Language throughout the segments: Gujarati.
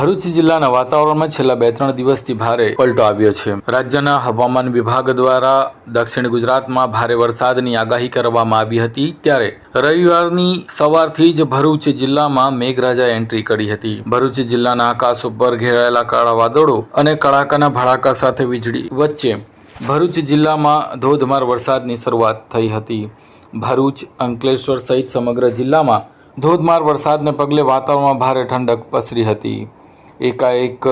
ભરૂચ જિલ્લાના વાતાવરણમાં છેલ્લા 2-3 દિવસથી ભારે પલટો આવ્યો છે। રાજ્યના હવામાન વિભાગ દ્વારા દક્ષિણ ગુજરાતમાં ભારે વરસાદની આગાહી કરવામાં આવી હતી, ત્યારે રવિવારની સવારથી જ ભરૂચ જિલ્લામાં મેઘરાજાએ એન્ટ્રી કરી હતી। ભરૂચ જિલ્લાના આકાશ ઉપર ઘેરાયેલા કાળા વાદળો અને કડાકાના ભડાકા સાથે વીજળી વચ્ચે ભરૂચ જિલ્લામાં ધોધમાર વરસાદની શરૂઆત થઈ હતી। ભરૂચ, અંકલેશ્વર સહિત સમગ્ર જિલ્લામાં ધોધમાર વરસાદને પગલે વાતાવરણમાં ભારે ઠંડક પસરી હતી। એકાએક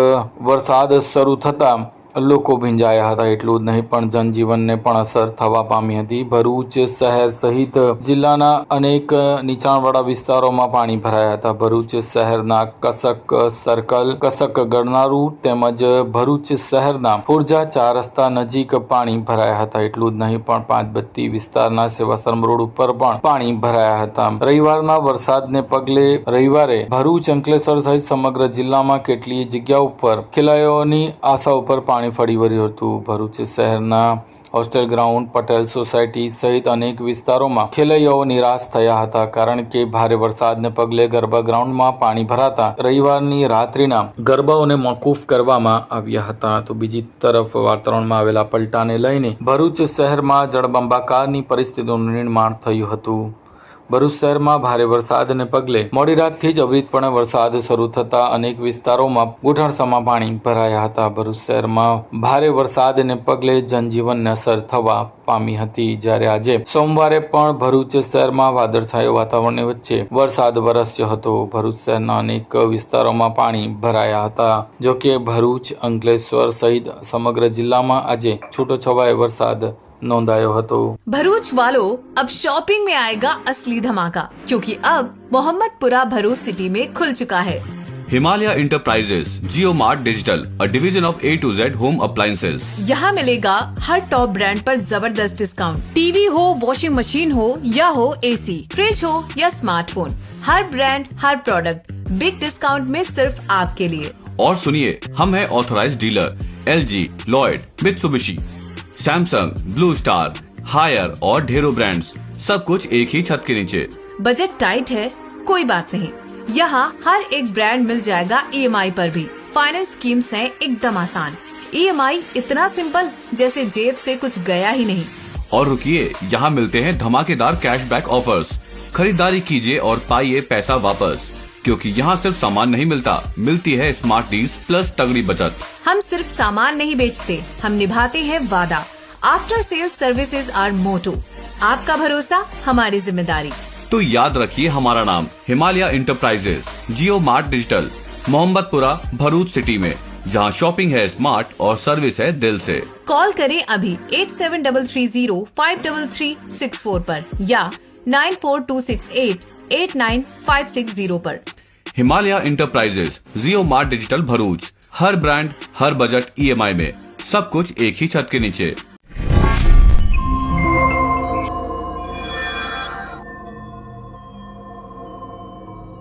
વરસાદ શરૂ થતાં લોકો ભીંજાયા હતા। એટલું જ નહીં પણ જનજીવનને પણ અસર થવા પામી હતી। ભરૂચ શહેર સહિત જિલ્લાના અનેક નીચાણવાળા વિસ્તારોમાં પાણી ભરાયા હતા। ભરૂચ શહેરના કસક સર્કલ, કસક ગરનારું તેમજ ભરૂચ શહેરના ફુરજા 4 રસ્તા નજીક પાણી ભરાયા હતા। એટલું જ નહીં પણ પાંચબત્તી વિસ્તારના સેવાશ્રમ રોડ ઉપર પણ પાણી ભરાયા હતા। રવિવારના વરસાદને પગલે રવિવારે ભરૂચ, અંકલેશ્વર સહિત સમગ્ર જિલ્લામાં કેટલીય જગ્યા ઉપર ખેલાડીઓની આશા ઉપર પાણી ફરી વળ્યું હતું। ભરૂચ શહેરના હોસ્ટેલ ગ્રાઉન્ડ, પટેલ સોસાયટી સહિત અનેક વિસ્તારોમાં ખેલૈયાઓ નિરાશ થયા હતા, કારણ કે ભારે વરસાદને પગલે ગરબા ગ્રાઉન્ડમાં પાણી ભરાતા રવિવારની રાત્રિના ગરબાઓને મોકૂફ કરવામાં આવ્યા હતા। તો બીજી તરફ વાતાવરણમાં આવેલા પલટાને લઈને ભરૂચ શહેરમાં જળબંબાકારની પરિસ્થિતિનું નિર્માણ થયું હતું। ભરૂચ શહેરમાં ભારે વરસાદને પગલે મોડી રાતથી જ અવિરતપણે વરસાદ શરૂ થતા અનેક વિસ્તારોમાં ઘૂંટણસમાં પાણી ભરાયા હતા। ભરૂચ શહેરમાં ભારે વરસાદને પગલે જનજીવનને અસર થવા પામી હતી, જ્યારે આજે સોમવારે પણ ભરૂચ શહેરમાં વાદળછાયું વાતાવરણની વચ્ચે વરસાદ વરસ્યો હતો। ભરૂચ શહેરના અનેક વિસ્તારોમાં પાણી ભરાયા હતા। જો કે ભરૂચ, અંકલેશ્વર સહિત સમગ્ર જિલ્લામાં આજે છૂટોછવાયો વરસાદ नोंदायो हतो। भरूच वालों, अब शॉपिंग में आएगा असली धमाका, क्योंकि अब मोहम्मदपुरा भरूच सिटी में खुल चुका है Himalaya enterprises Jio mart Digital, a division of A to Z home appliances. यहाँ मिलेगा हर टॉप ब्रांड पर जबरदस्त डिस्काउंट। टीवी हो, वॉशिंग मशीन हो या हो AC, फ्रिज हो या स्मार्टफोन, हर ब्रांड, हर प्रोडक्ट बिग डिस्काउंट में सिर्फ आपके लिए। और सुनिए, हम हैं authorised dealer LG, Lloyd, Mitsubishi, Samsung, Blue Star, Haier और ढेरों ब्रांड्स, सब कुछ एक ही छत के नीचे। बजट टाइट है, कोई बात नहीं, यहाँ हर एक ब्रांड मिल जाएगा EMI पर भी। फाइनेंस स्कीम्स हैं एकदम आसान। EMI इतना सिंपल जैसे जेब से कुछ गया ही नहीं। और रुकिए, यहाँ मिलते हैं धमाकेदार कैशबैक ऑफर्स। खरीदारी कीजिए और पाइए पैसा वापस, क्योंकि यहाँ सिर्फ सामान नहीं मिलता, मिलती है स्मार्ट डील्स प्लस तगड़ी बचत। हम सिर्फ सामान नहीं बेचते, हम निभाते हैं वादा। After sales services are motto. आपका भरोसा हमारी जिम्मेदारी। तो याद रखिए हमारा नाम Himalaya enterprises Jio mart digital, Mohammadpura Bharuch city में, जहाँ शॉपिंग है स्मार्ट और सर्विस है दिल से। कॉल करें अभी 8733053364 पर या 9426889560 पर। Himalaya enterprises Jio mart digital Bharuch, हर ब्रांड, हर बजट EMI में, सब कुछ एक ही छत के नीचे।